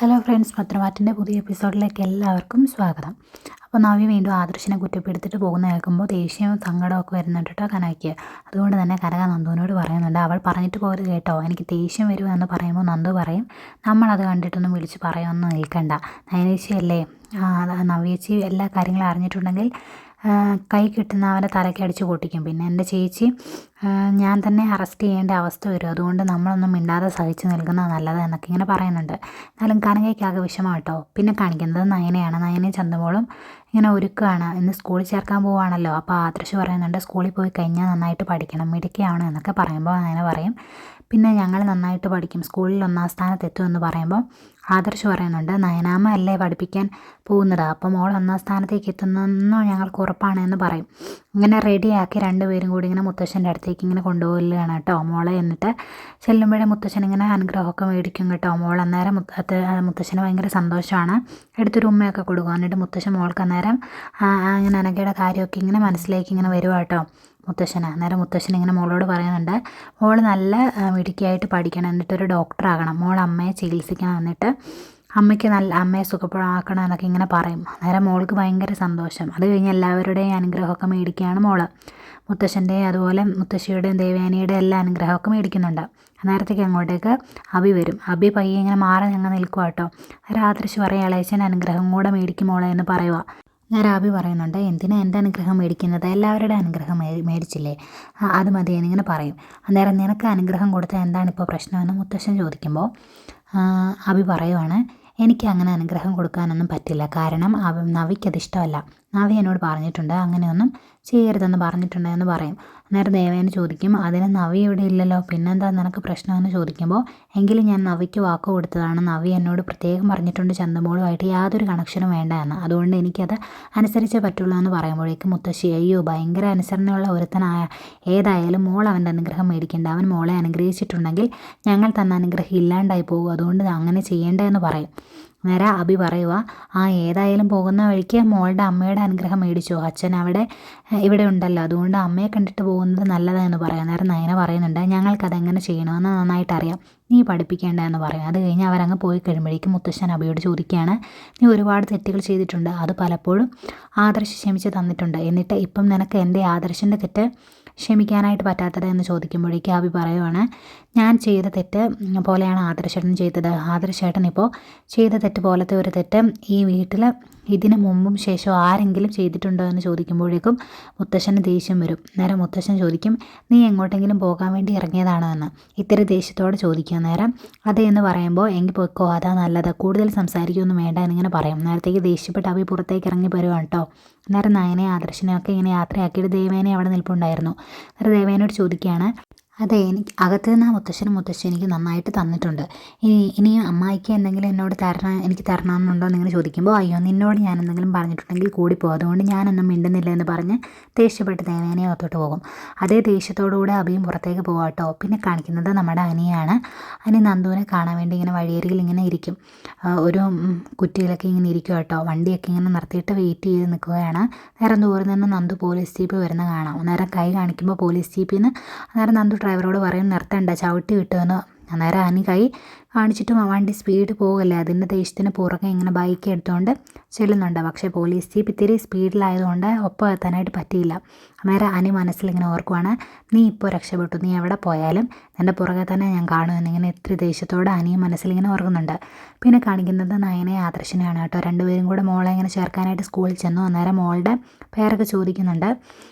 Hello friends, പത്രമാറ്റിൻ്റെ പുതിയ എപ്പിസോഡിലേക്ക് എല്ലാവർക്കും സ്വാഗതം. അപ്പോൾ നവ്യ വീണ്ടും ആദർശിനെ കുറ്റപ്പെടുത്തിട്ട് പോകുന്ന കേൾക്കുമ്പോൾ ദേഷ്യവും സങ്കടമൊക്കെ വരുന്നുണ്ട് കേട്ടോ കനയ്ക്ക്. അതുകൊണ്ട് തന്നെ കനക നന്ദുവിനോട് പറയുന്നുണ്ട്, അവൾ പറഞ്ഞിട്ട് പോകരുത് കേട്ടോ, എനിക്ക് ദേഷ്യം വരുമെന്ന് പറയുമ്പോൾ നന്ദു പറയും, നമ്മളത് കണ്ടിട്ടൊന്നും വിളിച്ച് പറയുമെന്ന് നിൽക്കണ്ട, നയനേച്ചിയല്ലേ നവ്യേച്ചി എല്ലാ കാര്യങ്ങളും അറിഞ്ഞിട്ടുണ്ടെങ്കിൽ കൈ കിട്ടുന്ന അവൻ്റെ തലയ്ക്ക് അടിച്ച് പൊട്ടിക്കും. പിന്നെ എൻ്റെ ചേച്ചി ഞാൻ തന്നെ അറസ്റ്റ് ചെയ്യേണ്ട അവസ്ഥ വരും, അതുകൊണ്ട് നമ്മളൊന്നും മിണ്ടാതെ സഹിച്ച് നിൽക്കുന്നത് നല്ലത് എന്നൊക്കെ ഇങ്ങനെ പറയുന്നുണ്ട്. എന്നാലും കനകയ്ക്കാകെ വിഷമം കേട്ടോ. പിന്നെ കാണിക്കുന്നത് നയനയാണ്. നയനയും ചന്ദമോളും ഇങ്ങനെ ഒരുക്കുകയാണ്, ഇന്ന് സ്കൂളിൽ ചേർക്കാൻ പോവുകയാണല്ലോ. അപ്പോൾ ആദർശ് പറയുന്നുണ്ട്, സ്കൂളിൽ പോയി കഴിഞ്ഞാൽ നന്നായിട്ട് പഠിക്കണം, മിടുക്കിയാണ് എന്നൊക്കെ പറയുമ്പോൾ നയന പറയും, പിന്നെ ഞങ്ങൾ നന്നായിട്ട് പഠിക്കും, സ്കൂളിൽ 1ാം സ്ഥാനത്തെത്തും എന്ന് പറയുമ്പോൾ ആദർശ് പറയുന്നുണ്ട്, നയനാമ്മ അല്ലേ പഠിപ്പിക്കാൻ പോകുന്നത്, അപ്പോൾ മോൾ 1ാം സ്ഥാനത്തേക്ക് എത്തുന്നെന്നോ ഞങ്ങൾക്ക് ഉറപ്പാണ് എന്ന് പറയും. ഇങ്ങനെ റെഡിയാക്കി രണ്ടുപേരും കൂടി ഇങ്ങനെ മുത്തശ്ശൻ്റെ അടുത്തേക്ക് ഇങ്ങനെ കൊണ്ടുപോവുകയാണ് കേട്ടോ മോളെ. എന്നിട്ട് ചെല്ലുമ്പോഴേ മുത്തശ്ശൻ ഇങ്ങനെ അനുഗ്രഹമൊക്കെ മേടിക്കും കേട്ടോ. മോൾ അന്നേരം മുത്തശ്ശന് ഭയങ്കര സന്തോഷമാണ്, എടുത്തൊരു ഉമ്മയൊക്കെ കൊടുക്കും. എന്നിട്ട് മുത്തശ്ശൻ മോൾക്ക് അന്നേരം ഇങ്ങനെ അനഘയുടെ കാര്യമൊക്കെ ഇങ്ങനെ മനസ്സിലേക്ക് ഇങ്ങനെ വരുക കേട്ടോ മുത്തശ്ശന്. അന്നേരം മുത്തശ്ശൻ ഇങ്ങനെ മോളോട് പറയുന്നുണ്ട്, മോൾ നല്ല മിടുക്കിയായിട്ട് പഠിക്കണം, എന്നിട്ടൊരു ഡോക്ടറാകണം, മോൾ അമ്മയെ ചികിത്സിക്കണം, എന്നിട്ട് അമ്മയെ സുഖപ്പെടാക്കണം എന്നൊക്കെ ഇങ്ങനെ പറയും. അന്നേരം മോൾക്ക് ഭയങ്കര സന്തോഷം. അത് കഴിഞ്ഞ് എല്ലാവരുടെയും അനുഗ്രഹമൊക്കെ മേടിക്കുകയാണ് മോള്. മുത്തശ്ശൻ്റെയും അതുപോലെ മുത്തശ്ശിയുടെയും ദേവയാനിയുടെയും എല്ലാ അനുഗ്രഹമൊക്കെ മേടിക്കുന്നുണ്ട്. അന്നേരത്തേക്ക് അങ്ങോട്ടേക്ക് അഭി വരും. അഭി പയ്യെ ഇങ്ങനെ മാറി ഞങ്ങൾ നിൽക്കുക കേട്ടോ. അന്നേരം ആദർശ് പറയും, ഇളയച്ചൻ്റെ അനുഗ്രഹം കൂടെ മേടിക്കും മോളെ എന്ന് പറയുക. നേരെ അഭി പറയുന്നുണ്ട്, എന്തിനാ എൻ്റെ അനുഗ്രഹം മേടിക്കുന്നത്, എല്ലാവരുടെ അനുഗ്രഹം മേടിച്ചില്ലേ, അത് മതി എന്നിങ്ങനെ പറയും. അന്നേരം നിനക്ക് അനുഗ്രഹം കൊടുത്താൽ എന്താണ് ഇപ്പോൾ പ്രശ്നമെന്ന് മുത്തശ്ശൻ ചോദിക്കുമ്പോൾ അഭി പറയുവാണ്, എനിക്ക് അങ്ങനെ അനുഗ്രഹം കൊടുക്കാനൊന്നും പറ്റില്ല, കാരണം നവിക്കത് ഇഷ്ടമല്ല, നവി എന്നോട് പറഞ്ഞിട്ടുണ്ട് അങ്ങനെയൊന്നും ചെയ്യരുതെന്ന് പറഞ്ഞിട്ടുണ്ട് എന്ന് പറയും. അന്നേരം ദേവേനെ ചോദിക്കും, അതിന് നവി ഇവിടെ ഇല്ലല്ലോ, പിന്നെന്താ നിനക്ക് പ്രശ്നമെന്ന് ചോദിക്കുമ്പോൾ, എങ്കിലും ഞാൻ നവിക്ക് വാക്ക് കൊടുത്തതാണ്, നവി എന്നോട് പ്രത്യേകം പറഞ്ഞിട്ടുണ്ട് ചന്ദമോളുമായിട്ട് യാതൊരു കണക്ഷനും വേണ്ട എന്ന്, അതുകൊണ്ട് എനിക്കത് അനുസരിച്ചേ പറ്റുള്ളൂ എന്ന് പറയുമ്പോഴേക്കും മുത്തശ്ശി, അയ്യോ ഭയങ്കര അനുസരണയുള്ള ഒരുത്തനായ, ഏതായാലും മോൾ അവൻ്റെ അനുഗ്രഹം മേടിക്കേണ്ട, അവൻ മോളെ അനുഗ്രഹിച്ചിട്ടുണ്ടെങ്കിൽ ഞങ്ങൾ തന്ന അനുഗ്രഹം ഇല്ലാണ്ടായി പോകും, അതുകൊണ്ട് അങ്ങനെ ചെയ്യേണ്ടതെന്ന് പറയും. നേരെ അഭി പറയുക, ഏതായാലും പോകുന്ന വഴിക്ക് മോളുടെ അമ്മയുടെ അനുഗ്രഹം മേടിച്ചോ, അച്ഛൻ ഇവിടെ ഉണ്ടല്ലോ, അതുകൊണ്ട് അമ്മയെ കണ്ടിട്ട് പോകുന്നത് നല്ലതാണെന്ന് പറയാം. നേരം നയന പറയുന്നുണ്ട്, ഞങ്ങൾക്കതെങ്ങനെ ചെയ്യണമെന്ന് നന്നായിട്ട് അറിയാം, നീ പഠിപ്പിക്കേണ്ടതെന്ന് പറയും. അത് കഴിഞ്ഞ് അവരങ്ങ് പോയി കഴിയുമ്പോഴേക്കും മുത്തശ്ശൻ അഭിയോട് ചോദിക്കുകയാണ്, നീ ഒരുപാട് തെറ്റുകൾ ചെയ്തിട്ടുണ്ട്, അത് പലപ്പോഴും ആദർശ് ക്ഷമിച്ച് തന്നിട്ടുണ്ട്, എന്നിട്ട് ഇപ്പം നിനക്ക് എൻ്റെ ആദർശിൻ്റെ തെറ്റ് ക്ഷമിക്കാനായിട്ട് പറ്റാത്തത് എന്ന് ചോദിക്കുമ്പോഴേക്കും അഭി പറയുവാണ്, ഞാൻ ചെയ്ത തെറ്റ് പോലെയാണ് ആദർശേട്ടൻ ചെയ്തത്, ആദർശേട്ടൻ ഇപ്പോൾ ചെയ്ത തെറ്റ് പോലത്തെ ഒരു തെറ്റ് ഈ വീട്ടിൽ ഇതിന് മുമ്പും ശേഷവും ആരെങ്കിലും ചെയ്തിട്ടുണ്ടോ എന്ന് ചോദിക്കുമ്പോഴേക്കും മുത്തശ്ശന് ദേഷ്യം വരും. നേരം മുത്തശ്ശൻ ചോദിക്കും, നീ എങ്ങോട്ടെങ്കിലും പോകാൻ വേണ്ടി ഇറങ്ങിയതാണോ എന്ന് ഇത്തിരി ദേഷ്യത്തോടെ ചോദിക്കുക. നേരം അതേ എന്ന് പറയുമ്പോൾ, എങ്കിൽ പോയിക്കോ, അതാ നല്ലത്, കൂടുതൽ സംസാരിക്കുകയൊന്നും വേണ്ട എന്നിങ്ങനെ പറയും. നേരത്തേക്ക് ദേഷ്യപ്പെട്ട് അഭി പുറത്തേക്ക് ഇറങ്ങി വരുവാണ് കേട്ടോ. നേരം നയനെ ആദർശനെയൊക്കെ ഇങ്ങനെ യാത്രയാക്കിയിട്ട് ദേവേനെ അവിടെ നിൽപ്പുണ്ടായിരുന്നു. നേരം ദേവേനോട് ചോദിക്കുകയാണ്, അതെ, അകത്ത് നിന്ന് മുത്തശ്ശി എനിക്ക് നന്നായിട്ട് തന്നിട്ടുണ്ട്, ഇനിയും അമ്മായിക്ക് എന്തെങ്കിലും എന്നോട് എനിക്ക് തരണമെന്നുണ്ടോ എന്നിങ്ങനെ ചോദിക്കുമ്പോൾ, അയ്യോ നിന്നോട് ഞാൻ എന്തെങ്കിലും പറഞ്ഞിട്ടുണ്ടെങ്കിൽ കൂടിപ്പോകും, അതുകൊണ്ട് ഞാനൊന്നും മിണ്ടുന്നില്ല എന്ന് പറഞ്ഞ് ദേഷ്യപ്പെട്ട് ദേവേനെ അകത്തോട്ട് പോകും. അതേ ദേഷ്യത്തോടുകൂടെ അഭിയും പുറത്തേക്ക് പോകാം കേട്ടോ. പിന്നെ കാണിക്കുന്നത് നമ്മുടെ അനിയാണ്. അനി നന്ദുവിനെ കാണാൻ വേണ്ടി ഇങ്ങനെ വഴിയരികിൽ ഇങ്ങനെ ഇരിക്കും, ഒരു കുറ്റിയിലൊക്കെ ഇങ്ങനെ ഇരിക്കും കേട്ടോ. വണ്ടിയൊക്കെ ഇങ്ങനെ നിർത്തിയിട്ട് വെയിറ്റ് ചെയ്ത് നിൽക്കുകയാണ്. നേരം ദൂരെ നിന്ന് നന്ദു പോലീസ് ജീപ്പ് വരുന്ന കാണാം. അന്നേരം കൈ കാണിക്കുമ്പോൾ പോലീസ് ജീപ്പിൽ നിന്ന് അന്നേരം നന്ദു ഡ്രൈവറോട് പറയും, നിർത്തണ്ട, ചവിട്ടി കിട്ടുമെന്ന്. അന്നേരം അനി കൈ കാണിച്ചിട്ടും വണ്ടി സ്പീഡ് പോകല്ലേ, അതിൻ്റെ ദേഷ്യത്തിന് പുറകെ ഇങ്ങനെ ബൈക്ക് എടുത്തുകൊണ്ട് ചെല്ലുന്നുണ്ട്. പക്ഷേ പോലീസ് ജീപ്പ് ഇത്തിരി സ്പീഡിലായതുകൊണ്ട് ഒപ്പം എത്താനായിട്ട് പറ്റിയില്ല. അന്നേരം അനി മനസ്സിലിങ്ങനെ ഓർക്കുവാണ്, നീ ഇപ്പോൾ രക്ഷപ്പെട്ടു, നീ എവിടെ പോയാലും എൻ്റെ പുറകെ തന്നെ ഞാൻ കാണുമെന്നിങ്ങനെ ഇത്തിരി ദേഷ്യത്തോടെ അനിയും മനസ്സിലിങ്ങനെ ഓർക്കുന്നുണ്ട്. പിന്നെ കാണിക്കുന്നത് നയനെ ആദർശനെയാണ് കേട്ടോ. രണ്ടുപേരും കൂടെ മോളെ ഇങ്ങനെ ചേർക്കാനായിട്ട് സ്കൂളിൽ ചെന്നു. അന്നേരം മോളുടെ പേരൊക്കെ ചോദിക്കുന്നുണ്ട്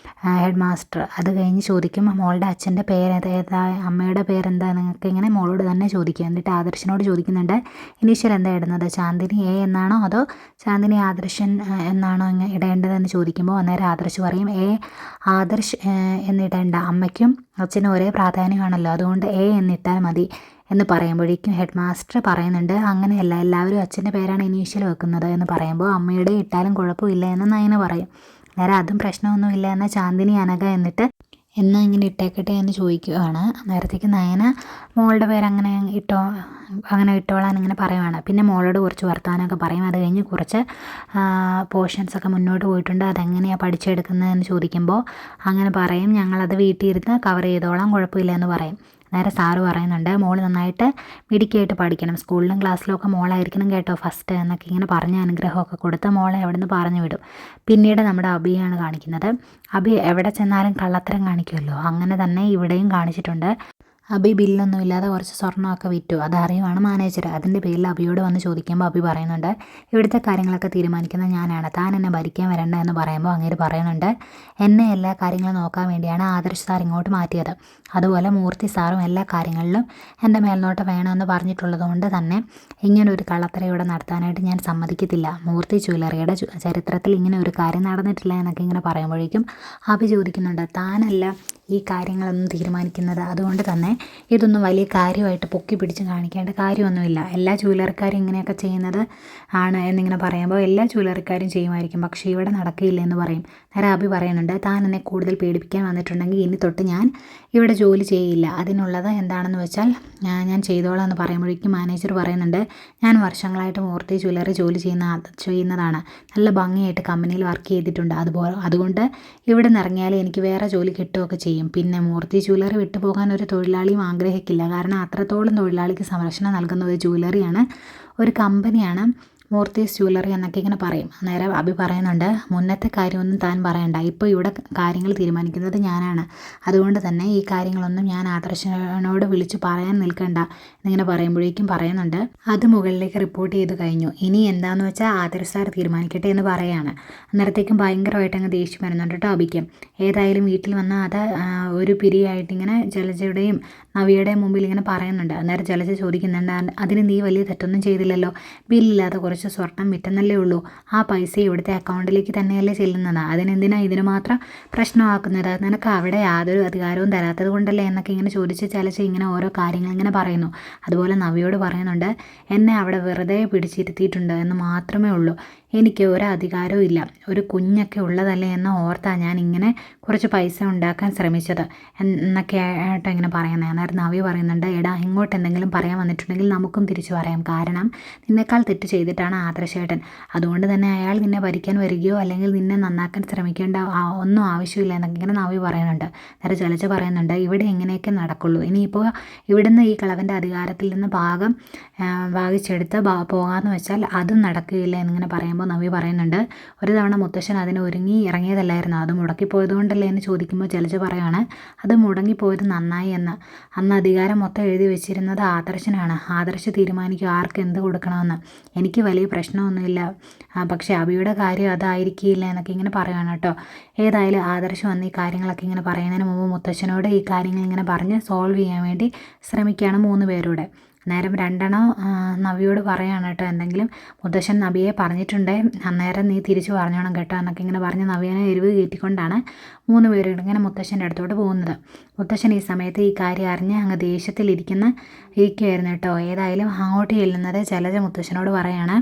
ഹെഡ് മാസ്റ്റർ. അത് കഴിഞ്ഞ് ചോദിക്കും, മോളുടെ അച്ഛൻ്റെ ഏതാ, അമ്മയുടെ പേരെന്താ നിങ്ങൾക്ക് ഇങ്ങനെ മോളോട് തന്നെ ചോദിക്കും. എന്നിട്ട് ആദർശനോട് ചോദിക്കുന്നുണ്ട്, ഇനീഷ്യൽ എന്താ ഇടുന്നത്, ചാന്ദിനി എ എന്നാണോ അതോ ചാന്ദിനി ആദർശൻ എന്നാണോ ഇടേണ്ടതെന്ന് ചോദിക്കുമ്പോൾ അന്നേരം ആദർശ് പറയും, ആദർശ് എന്നിടേണ്ട, അമ്മയ്ക്കും അച്ഛനും ഒരേ പ്രാധാന്യമാണല്ലോ, അതുകൊണ്ട് എന്നിട്ടാൽ മതി എന്ന് പറയുമ്പോഴേക്കും ഹെഡ് മാസ്റ്റർ പറയുന്നുണ്ട്, അങ്ങനെയല്ല, എല്ലാവരും അച്ഛൻ്റെ പേരാണ് ഇനീഷ്യൽ വെക്കുന്നത് എന്ന് പറയുമ്പോൾ അമ്മയുടെ ഇട്ടാലും കുഴപ്പമില്ല എന്ന് നയന പറയും. നേരെ അതും പ്രശ്നമൊന്നുമില്ല എന്നാൽ ചാന്ദിനി അനഘ എന്നിട്ട് എന്നാ ഇങ്ങനെ ഇട്ടേക്കട്ടെ എന്ന് ചോദിക്കുകയാണ്. നേരത്തേക്ക് നയന മോളുടെ പേര് അങ്ങനെ ഇട്ടോളാൻ ഇങ്ങനെ പറയുവാണ്. പിന്നെ മോളോട് കുറച്ച് വർത്തമാനമൊക്കെ പറയും. അത് കഴിഞ്ഞ് കുറച്ച് പോർഷൻസൊക്കെ മുന്നോട്ട് പോയിട്ടുണ്ട്, അതെങ്ങനെയാണ് പഠിച്ചെടുക്കുന്നതെന്ന് ചോദിക്കുമ്പോൾ അങ്ങനെ പറയും, ഞങ്ങളത് വീട്ടിൽ ഇരുന്ന് കവർ ചെയ്തോളാം, കുഴപ്പമില്ല എന്ന് പറയും. നേരെ സാറ് പറയുന്നുണ്ട്, മോള് നന്നായിട്ട് മിടുക്കിയായിട്ട് പഠിക്കണം, സ്കൂളിലും ക്ലാസ്സിലും ഒക്കെ മോളായിരിക്കണം കേട്ടോ ഫസ്റ്റ് എന്നൊക്കെ ഇങ്ങനെ പറഞ്ഞ അനുഗ്രഹമൊക്കെ കൊടുത്ത് മോളെ അവിടെ നിന്ന് പറഞ്ഞു വിടും. പിന്നീട് നമ്മുടെ അഭിയാണ് കാണിക്കുന്നത്. അഭി എവിടെ ചെന്നാലും കള്ളത്തരം കാണിക്കുമല്ലോ, അങ്ങനെ തന്നെ ഇവിടെയും കാണിച്ചിട്ടുണ്ട്. അഭി ബില്ലൊന്നും ഇല്ലാതെ കുറച്ച് സ്വർണ്ണമൊക്കെ വിറ്റു, അതറിയുവാണ് മാനേജർ. അതിൻ്റെ പേരിൽ അഭിയോട് വന്ന് ചോദിക്കുമ്പോൾ അഭി പറയുന്നുണ്ട്, ഇവിടുത്തെ കാര്യങ്ങളൊക്കെ തീരുമാനിക്കുന്നത് ഞാനാണ്, താൻ എന്നെ ഭരിക്കാൻ വരണ്ട എന്ന് പറയുമ്പോൾ അങ്ങേര് പറയുന്നുണ്ട്, എന്നെ എല്ലാ കാര്യങ്ങളും നോക്കാൻ വേണ്ടിയാണ് ആദർശ് സാർ ഇങ്ങോട്ട് മാറ്റിയത്. അതുപോലെ മൂർത്തി സാറും എല്ലാ കാര്യങ്ങളിലും എൻ്റെ മേൽനോട്ടം വേണമെന്ന് പറഞ്ഞിട്ടുള്ളത് കൊണ്ട് തന്നെ ഇങ്ങനൊരു കള്ളത്തരം ഇവിടെ നടത്താനായിട്ട് ഞാൻ സമ്മതിക്കത്തില്ല. മൂർത്തി ജ്വല്ലറിയുടെ ചരിത്രത്തിൽ ഇങ്ങനെ ഒരു കാര്യം നടന്നിട്ടില്ല എന്നൊക്കെ ഇങ്ങനെ പറയുമ്പോഴേക്കും അഭി ചോദിക്കുന്നുണ്ട്, താനല്ല ഈ കാര്യങ്ങളൊന്നും തീരുമാനിക്കുന്നത്, അതുകൊണ്ട് തന്നെ ഇതൊന്നും വലിയ കാര്യമായിട്ട് പൊക്കി പിടിച്ച് കാണിക്കേണ്ട കാര്യമൊന്നുമില്ല. എല്ലാ ജ്വല്ലറിക്കാരും ഇങ്ങനെയൊക്കെ ചെയ്യുന്നത് ആണ് എന്നിങ്ങനെ പറയുമ്പോൾ എല്ലാ ജ്വല്ലറിക്കാരും ചെയ്യുമായിരിക്കും, പക്ഷേ ഇവിടെ നടക്കില്ല എന്ന് പറയും. നേരെ അഭി പറയുന്നുണ്ട്, താൻ എന്നെ കൂടുതൽ പേടിപ്പിക്കാൻ വന്നിട്ടുണ്ടെങ്കിൽ ഇനി തൊട്ട് ഞാൻ ഇവിടെ ജോലി ചെയ്യില്ല, അതിനുള്ളത് എന്താണെന്ന് വെച്ചാൽ ഞാൻ ചെയ്തോളാം എന്ന് പറയുമ്പോഴേക്കും മാനേജർ പറയുന്നുണ്ട്, ഞാൻ വർഷങ്ങളായിട്ട് മൂർത്തി ജ്വല്ലറി ജോലി ചെയ്യുന്നതാണ്, നല്ല ഭംഗിയായിട്ട് കമ്പനിയിൽ വർക്ക് ചെയ്തിട്ടുണ്ട്, അതുകൊണ്ട് ഇവിടെ നിന്ന് ഇറങ്ങിയാൽ എനിക്ക് വേറെ ജോലി കിട്ടുകയൊക്കെ ചെയ്യും. പിന്നെ മൂർത്തി ജ്വല്ലറി വിട്ടുപോകാൻ ഒരു തൊഴിലാളിയും ആഗ്രഹിക്കില്ല, കാരണം അത്രത്തോളം തൊഴിലാളിക്ക് സംരക്ഷണം നൽകുന്ന ഒരു ജ്വല്ലറിയാണ്, ഒരു കമ്പനിയാണ് മൂർത്തീസ് ജ്വല്ലറി എന്നൊക്കെ ഇങ്ങനെ പറയും. നേരെ അഭി പറയുന്നുണ്ട്, മുന്നത്തെ കാര്യമൊന്നും താൻ പറയണ്ട, ഇപ്പോൾ ഇവിടെ കാര്യങ്ങൾ തീരുമാനിക്കുന്നത് ഞാനാണ്, അതുകൊണ്ട് തന്നെ ഈ കാര്യങ്ങളൊന്നും ഞാൻ ആദർശനോട് വിളിച്ച് പറയാൻ നിൽക്കണ്ട എന്നിങ്ങനെ പറയുമ്പോഴേക്കും പറയുന്നുണ്ട്, അത് മുകളിലേക്ക് റിപ്പോർട്ട് ചെയ്ത് കഴിഞ്ഞു, ഇനി എന്താണെന്ന് വെച്ചാൽ ആദർശ് സാർ തീരുമാനിക്കട്ടെ എന്ന് പറയാണ്. അന്നേരത്തേക്കും ഭയങ്കരമായിട്ട് അങ്ങ് ദേഷ്യം വരുന്നുണ്ട് കേട്ടോ അഭിക്കും. ഏതായാലും വീട്ടിൽ വന്ന് അത് ഒരു പിരിയായിട്ട് ഇങ്ങനെ ജലജയുടെയും നവിയുടെയും മുമ്പിൽ ഇങ്ങനെ പറയുന്നുണ്ട്. അന്നേരം ജലജ ചോദിക്കുന്നുണ്ട്, അതിന് നീ വലിയ തെറ്റൊന്നും ചെയ്തില്ലല്ലോ, ബില്ലില്ലാതെ കുറച്ച് സ്വർണം വിറ്റെന്നല്ലേ ഉള്ളൂ, ആ പൈസ ഇവിടുത്തെ അക്കൗണ്ടിലേക്ക് തന്നെയല്ലേ ചെല്ലുന്നത്, അതിനെന്തിനാ ഇതിന് മാത്രം പ്രശ്നമാക്കുന്നത്, നിനക്ക് അവിടെ യാതൊരു അധികാരവും തരാത്തത് കൊണ്ടല്ലേ എന്നൊക്കെ ഇങ്ങനെ ചോദിച്ച് ജലജ ഇങ്ങനെ ഓരോ കാര്യങ്ങൾ ഇങ്ങനെ പറയുന്നു. അതുപോലെ നവിയോട് പറയുന്നുണ്ട്, എന്നെ അവിടെ വെറുതെ പിടിച്ചിരുത്തിയിട്ടുണ്ട് എന്ന് മാത്രമേ ഉള്ളൂ, എനിക്ക് ഒരു അധികാരവും ഇല്ല, ഒരു കുഞ്ഞൊക്കെ ഉള്ളതല്ലേ എന്ന് ഓർത്താണ് ഞാൻ ഇങ്ങനെ കുറച്ച് പൈസ ഉണ്ടാക്കാൻ ശ്രമിച്ചത് എന്നൊക്കെ ആയിട്ട് ഇങ്ങനെ പറയുന്നത്. അന്നേരം നവി പറയുന്നുണ്ട്, എടാ ഇങ്ങോട്ട് എന്തെങ്കിലും പറയാൻ വന്നിട്ടുണ്ടെങ്കിൽ നമുക്കും തിരിച്ചു പറയാം, കാരണം നിന്നേക്കാൾ തെറ്റ് ചെയ്തിട്ടാണ് ആദർശേട്ടൻ, അതുകൊണ്ട് തന്നെ അയാൾ നിന്നെ ഭരിക്കാൻ വരികയോ അല്ലെങ്കിൽ നിന്നെ നന്നാക്കാൻ ശ്രമിക്കേണ്ട ഒന്നും ആവശ്യമില്ല എന്നൊക്കെ ഇങ്ങനെ നവി പറയുന്നുണ്ട്. നേരെ ജലജ പറയുന്നുണ്ട്, ഇവിടെ എങ്ങനെയൊക്കെ നടക്കുള്ളൂ, ഇനിയിപ്പോൾ ഇവിടുന്ന് ഈ കളവൻ്റെ അധികാരത്തിൽ നിന്ന് ഭാഗിച്ചെടുത്ത് പോകാമെന്ന് വെച്ചാൽ അതും നടക്കുകയില്ല എന്നിങ്ങനെ പറയുമ്പോൾ നവി പറയുന്നുണ്ട്, ഒരു തവണ മുത്തശ്ശൻ അതിന് ഒരുങ്ങി ഇറങ്ങിയതല്ലായിരുന്നു, അത് മുടക്കിപ്പോയത് കൊണ്ടല്ലേ എന്ന് ചോദിക്കുമ്പോൾ ജലജ പറയാണ്, അത് മുടങ്ങിപ്പോയത് നന്നായി എന്ന്, അന്ന് അധികാരം മൊത്തം എഴുതി വെച്ചിരുന്നത് ആദർശനാണ്, ആദർശ് തീരുമാനിക്കും ആർക്ക് എന്ത് കൊടുക്കണമെന്ന്, എനിക്ക് വലിയ പ്രശ്നമൊന്നുമില്ല, പക്ഷേ അഭിയുടെ കാര്യം അതായിരിക്കില്ല എന്നൊക്കെ ഇങ്ങനെ പറയുകയാണ് കേട്ടോ. ഏതായാലും ആദർശ് വന്ന് ഈ കാര്യങ്ങളൊക്കെ ഇങ്ങനെ പറയുന്നതിന് മുമ്പ് മുത്തശ്ശനോട് ഈ കാര്യങ്ങൾ ഇങ്ങനെ പറഞ്ഞ് സോൾവ് ചെയ്യാൻ വേണ്ടി ശ്രമിക്കുകയാണ് 3 പേരുടെ. അന്നേരം രണ്ടെണ്ണം നവിയോട് പറയാണ് കേട്ടോ, എന്തെങ്കിലും മുത്തശ്ശൻ നവിയെ പറഞ്ഞിട്ടുണ്ട്, അന്നേരം നീ തിരിച്ചു പറഞ്ഞോണം കേട്ടോ എന്നൊക്കെ ഇങ്ങനെ പറഞ്ഞ് നവിയനെ എരിവ് കയറ്റിക്കൊണ്ടാണ് 3 പേരും ഇങ്ങനെ മുത്തശ്ശൻ്റെ അടുത്തോട്ട് പോകുന്നത്. മുത്തശ്ശൻ ഈ സമയത്ത് ഈ കാര്യം അറിഞ്ഞ് അങ്ങ് ഇരിക്കുമായിരുന്നു കേട്ടോ. ഏതായാലും അങ്ങോട്ട് ചെല്ലുന്നത് ജലജ മുത്തശ്ശനോട് പറയാണ്,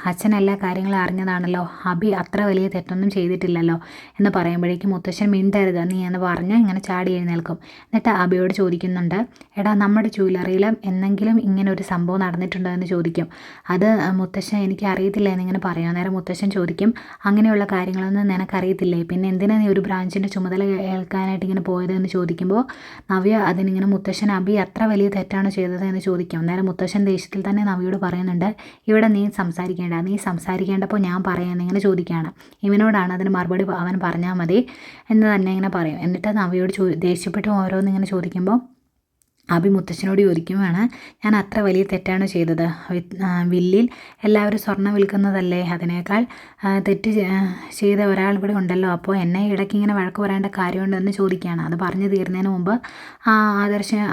അച്ഛൻ എല്ലാ കാര്യങ്ങളും അറിഞ്ഞതാണല്ലോ, അഭി അത്ര വലിയ തെറ്റൊന്നും ചെയ്തിട്ടില്ലല്ലോ എന്ന് പറയുമ്പോഴേക്കും മുത്തശ്ശൻ മിണ്ടരുത് നീ എന്ന് പറഞ്ഞ് ഇങ്ങനെ ചാടി എഴുന്നേൽക്കും. എന്നിട്ട് അഭിയോട് ചോദിക്കുന്നുണ്ട്, എടാ നമ്മുടെ ജ്വല്ലറിയിൽ എന്തെങ്കിലും ഇങ്ങനെ ഒരു സംഭവം നടന്നിട്ടുണ്ടോ എന്ന് ചോദിക്കും. അത് മുത്തശ്ശൻ എനിക്ക് അറിയത്തില്ല എന്നിങ്ങനെ പറയും. അന്നേരം മുത്തശ്ശൻ ചോദിക്കും, അങ്ങനെയുള്ള കാര്യങ്ങളൊന്നും നിനക്കറിയത്തില്ലേ, പിന്നെ എന്തിനാ നീ ഒരു ബ്രാഞ്ചിൻ്റെ ചുമതല ഏൽക്കാനായിട്ട് ഇങ്ങനെ പോയത് എന്ന് ചോദിക്കുമ്പോൾ നവ്യ അതിനിങ്ങനെ മുത്തശ്ശൻ അഭി അത്ര വലിയ തെറ്റാണ് ചെയ്തത് എന്ന് ചോദിക്കും. അന്നേരം മുത്തശ്ശൻ ദേഷ്യത്തിൽ തന്നെ നവ്യോട് പറയുന്നുണ്ട്, ഇവിടെ നീ സംസാരിക്കേണ്ടപ്പോൾ ഞാൻ പറയാം എന്നിങ്ങനെ ചോദിക്കുകയാണ്. ഇവനോടാണ് അതിന് മറുപടി അവൻ പറഞ്ഞാൽ മതി എന്ന് തന്നെ ഇങ്ങനെ പറയും. എന്നിട്ട് നവ്യോട് ദേഷ്യപ്പെട്ട് ഓരോന്നിങ്ങനെ ചോദിക്കുമ്പോൾ അഭി മുത്തശ്ശനോട് ചോദിക്കുവാണ്, ഞാൻ അത്ര വലിയ തെറ്റാണ് ചെയ്തത്, വില്ലിൽ എല്ലാവരും സ്വർണ്ണം വിൽക്കുന്നതല്ലേ, അതിനേക്കാൾ തെറ്റ് ചെയ്ത ഒരാൾ ഇവിടെ ഉണ്ടല്ലോ, അപ്പോൾ എന്നെ ഇടയ്ക്ക് ഇങ്ങനെ വഴക്ക് പറയേണ്ട കാര്യമുണ്ടെന്ന് ചോദിക്കുകയാണ്. അത് പറഞ്ഞു തീർന്നതിന് മുമ്പ്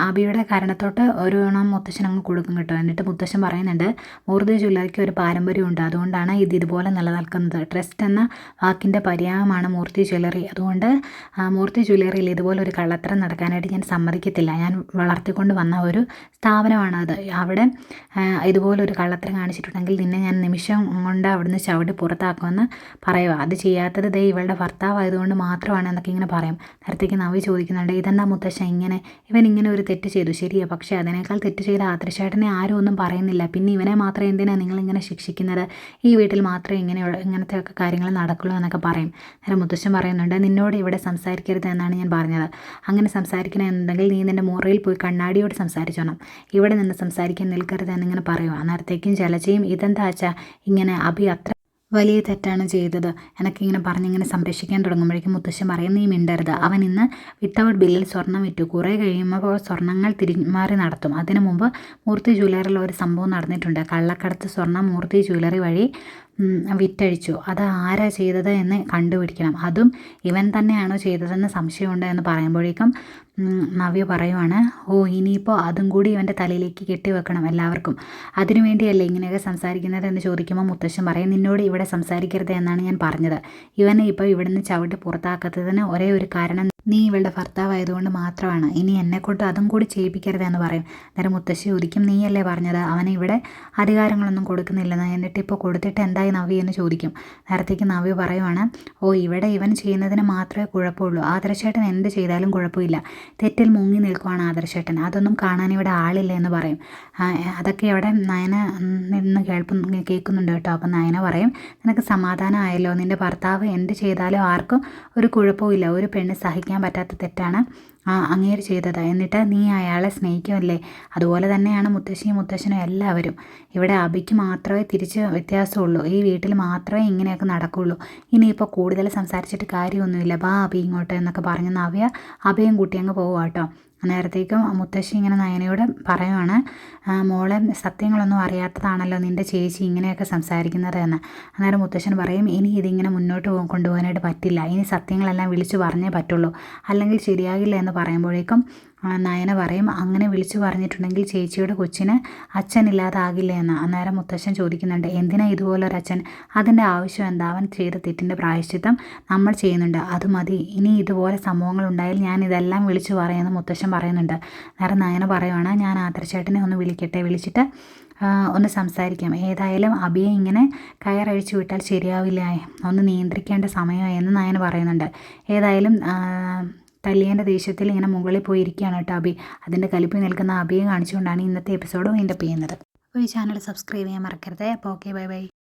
അഭിയുടെ കാരണത്തോട്ട് ഒരു മുത്തശ്ശൻ അങ്ങ് കൊടുക്കും കേട്ടോ. എന്നിട്ട് മുത്തശ്ശൻ പറയുന്നുണ്ട്, മൂർത്തി ജ്വല്ലറിക്ക് ഒരു പാരമ്പര്യമുണ്ട്, അതുകൊണ്ടാണ് ഇതുപോലെ നിലനിൽക്കുന്നത്, ട്രസ്റ്റ് എന്ന വാക്കിൻ്റെ പര്യായമാണ് മൂർത്തി ജ്വല്ലറി, അതുകൊണ്ട് മൂർത്തി ജ്വല്ലറിയിൽ ഇതുപോലെ ഒരു കള്ളത്തരം നടക്കാനായിട്ട് ഞാൻ സമ്മതിക്കത്തില്ല, ഞാൻ വളരെ നടത്തിക്കൊണ്ട് വന്ന ഒരു സ്ഥാപനമാണത്. അവിടെ ഇതുപോലൊരു കള്ളത്തരം കാണിച്ചിട്ടുണ്ടെങ്കിൽ നിന്നെ ഞാൻ നിമിഷം കൊണ്ട് അവിടുന്ന് ചവിട്ടി പുറത്താക്കുമെന്ന് പറയുക. അത് ചെയ്യാത്തത് ദേ ഇവളുടെ ഭർത്താവായതുകൊണ്ട് മാത്രമാണ് എന്നൊക്കെ ഇങ്ങനെ പറയും. നേരത്തേക്ക് നവ്യ ചോദിക്കുന്നുണ്ട്, ഇതെന്താ മുത്തശ്ശൻ ഇവൻ ഇങ്ങനെ ഒരു തെറ്റ് ചെയ്തു ശരിയാ, പക്ഷേ അതിനേക്കാൾ തെറ്റ് ചെയ്ത ആദർശേട്ടനെ ആരും ഒന്നും പറയുന്നില്ല. പിന്നെ ഇവനെ മാത്രം എന്തിനാണ് നിങ്ങളിങ്ങനെ ശിക്ഷിക്കുന്നത്? ഈ വീട്ടിൽ മാത്രമേ ഇങ്ങനത്തെയൊക്കെ കാര്യങ്ങൾ നടക്കുള്ളൂ എന്നൊക്കെ പറയും. നേരെ മുത്തശ്ശൻ പറയുന്നുണ്ട്, നിന്നോട് ഇവിടെ സംസാരിക്കരുത് എന്നാണ് ഞാൻ പറഞ്ഞത്. അങ്ങനെ സംസാരിക്കണമെന്നുണ്ടെങ്കിൽ നീ നിൻ്റെ മുറിയിൽ പോയി കണ്ണാടിയോട് സംസാരിച്ചോണം, ഇവിടെ നിന്ന് സംസാരിക്കാൻ നിൽക്കരുത് എന്നിങ്ങനെ പറയുക. അന്നേരത്തേക്കും ജലജയും ഇതെന്താ വെച്ചാൽ ഇങ്ങനെ അഭി അത്ര വലിയ തെറ്റാണ് ചെയ്തത് എനിക്കിങ്ങനെ പറഞ്ഞിങ്ങനെ സംരക്ഷിക്കാൻ തുടങ്ങുമ്പോഴേക്കും മുത്തശ്ശൻ പറയും, നീ മിണ്ടരുത്. അവൻ ഇന്ന് വിത്തൗട്ട് ബില്ലിൽ സ്വർണം വിറ്റു. കുറേ കഴിയുമ്പോൾ സ്വർണ്ണങ്ങൾ തിരിമാറി നടത്തും. അതിനു മുമ്പ് മൂർത്തി ജ്വല്ലറിയിൽ ഒരു സംഭവം നടന്നിട്ടുണ്ട്. കള്ളക്കടത്ത് സ്വർണ്ണം മൂർത്തി ജ്വല്ലറി വഴി വിറ്റഴിച്ചു. അത് ആരാ ചെയ്തത് എന്ന് കണ്ടുപിടിക്കണം. അതും ഇവൻ തന്നെയാണോ ചെയ്തതെന്ന് സംശയമുണ്ട് എന്ന് പറയുമ്പോഴേക്കും നവ്യ പറയുവാണ്, ഓ ഇനിയിപ്പോൾ അതും കൂടി ഇവൻ്റെ തലയിലേക്ക് കെട്ടിവെക്കണം എല്ലാവർക്കും. അതിനുവേണ്ടിയല്ലേ ഇങ്ങനെയൊക്കെ സംസാരിക്കുന്നത് എന്ന് ചോദിക്കുമ്പോൾ മുത്തശ്ശൻ പറയും, നിന്നോട് ഇവിടെ സംസാരിക്കരുത് എന്നാണ് ഞാൻ പറഞ്ഞത്. ഇവനെ ഇപ്പോൾ ഇവിടുന്ന് ചവിട്ടി പുറത്താക്കാത്തതിന് ഒരേ ഒരു കാരണം നീ ഇവളുടെ ഭർത്താവായതുകൊണ്ട് മാത്രമാണ്. ഇനി എന്നെക്കൊണ്ട് അതും കൂടി ചെയ്യിപ്പിക്കരുത് എന്ന് പറയും. നേരെ മുത്തശ്ശി ചോദിക്കും, നീയല്ലേ പറഞ്ഞത് അവനെ ഇവിടെ അധികാരങ്ങളൊന്നും കൊടുക്കുന്നില്ലെന്ന്, എന്നിട്ടിപ്പോൾ കൊടുത്തിട്ട് എന്തായി നവ്യ എന്ന് ചോദിക്കും. നേരത്തേക്ക് നവ്യ പറയുവാണ്, ഓ ഇവിടെ ഇവൻ ചെയ്യുന്നതിന് മാത്രമേ കുഴപ്പമുള്ളൂ, ആദർശേട്ടൻ എന്ത് ചെയ്താലും കുഴപ്പമില്ല. തെറ്റിൽ മുങ്ങി നിൽക്കുവാണ് ആദർശേട്ടൻ, അതൊന്നും കാണാൻ ഇവിടെ ആളില്ല എന്ന് പറയും. അതൊക്കെ അവിടെ നയന നിന്ന് കേൾക്കുന്നുണ്ട് കേട്ടോ. അപ്പം നയന പറയും, നിനക്ക് സമാധാനമായല്ലോ, നിൻ്റെ ഭർത്താവ് എന്ത് ചെയ്താലും ആർക്കും ഒരു കുഴപ്പമില്ല. ഒരു പെണ്ണ് സഹിക്കാൻ പറ്റാത്ത തെറ്റാണ് അങ്ങേര് ചെയ്തത്, എന്നിട്ട് നീ അയാളെ സ്നേഹിക്കുമല്ലേ? അതുപോലെ തന്നെയാണ് മുത്തശ്ശിയും മുത്തശ്ശനും എല്ലാവരും. ഇവിടെ അഭിക്ക് മാത്രമേ തിരിച്ച് വ്യത്യാസമുള്ളൂ. ഈ വീട്ടിൽ മാത്രമേ ഇങ്ങനെയൊക്കെ നടക്കുകയുള്ളൂ. ഇനിയിപ്പോൾ കൂടുതൽ സംസാരിച്ചിട്ട് കാര്യമൊന്നുമില്ല, ബാ അഭി ഇങ്ങോട്ട് എന്നൊക്കെ പറഞ്ഞ് നവ്യ അഭയും കൂട്ടി അങ്ങ് പോവുക കേട്ടോ. അന്നേരത്തേക്കും മുത്തശ്ശി ഇങ്ങനെ നയനയോട് പറയുവാണ്, മോളെ സത്യങ്ങളൊന്നും അറിയാത്തതാണല്ലോ നിൻ്റെ ചേച്ചി ഇങ്ങനെയൊക്കെ സംസാരിക്കുന്നത് എന്ന്. അന്നേരം മുത്തശ്ശൻ പറയും, ഇനി ഇതിങ്ങനെ മുന്നോട്ട് കൊണ്ടുപോകാനായിട്ട് പറ്റില്ല, ഇനി സത്യങ്ങളെല്ലാം വിളിച്ചു പറഞ്ഞേ പറ്റുള്ളൂ, അല്ലെങ്കിൽ ശരിയാകില്ല എന്ന് പറയുമ്പോഴേക്കും നയന പറയും, അങ്ങനെ വിളിച്ചു പറഞ്ഞിട്ടുണ്ടെങ്കിൽ ചേച്ചിയുടെ കൊച്ചിന് അച്ഛനില്ലാതാകില്ല എന്ന്. അന്നേരം മുത്തശ്ശൻ ചോദിക്കുന്നുണ്ട്, എന്തിനാ ഇതുപോലൊരച്ഛൻ? അതിൻ്റെ ആവശ്യം എന്താ? അവൻ ചെയ്ത തെറ്റിൻ്റെ പ്രായശ്ചിത്തം നമ്മൾ ചെയ്യുന്നുണ്ട്, അത് മതി. ഇനി ഇതുപോലെ സംഭവങ്ങൾ ഉണ്ടായാൽ ഞാൻ ഇതെല്ലാം വിളിച്ചു പറയുമെന്ന് മുത്തശ്ശൻ പറയുന്നുണ്ട്. നേരം നയന പറയുവാണ്, ഞാൻ ആദർശേട്ടനെ ഒന്ന് വിളിക്കട്ടെ, വിളിച്ചിട്ട് ഒന്ന് സംസാരിക്കാം. ഏതായാലും അഭിയെ ഇങ്ങനെ കയറഴിച്ചു വിട്ടാൽ ശരിയാവില്ല, ഒന്ന് നിയന്ത്രിക്കേണ്ട സമയമായി എന്ന് നയന പറയുന്നുണ്ട്. ഏതായാലും തല്ലിയേൻ്റെ ദേഷ്യത്തിൽ ഇങ്ങനെ മുകളിൽ പോയിരിക്കുകയാണ് കേട്ടോ അഭി. അതിൻ്റെ കലിപ്പിൽ നിൽക്കുന്ന അഭിയെ കാണിച്ചുകൊണ്ടാണ് ഇന്നത്തെ എപ്പിസോഡ് വൈൻഡപ്പ് ചെയ്യുന്നത്. അപ്പോൾ ഈ ചാനൽ സബ്സ്ക്രൈബ് ചെയ്യാൻ മറക്കരുത്. അപ്പോൾ ഓക്കെ, ബൈ ബൈ.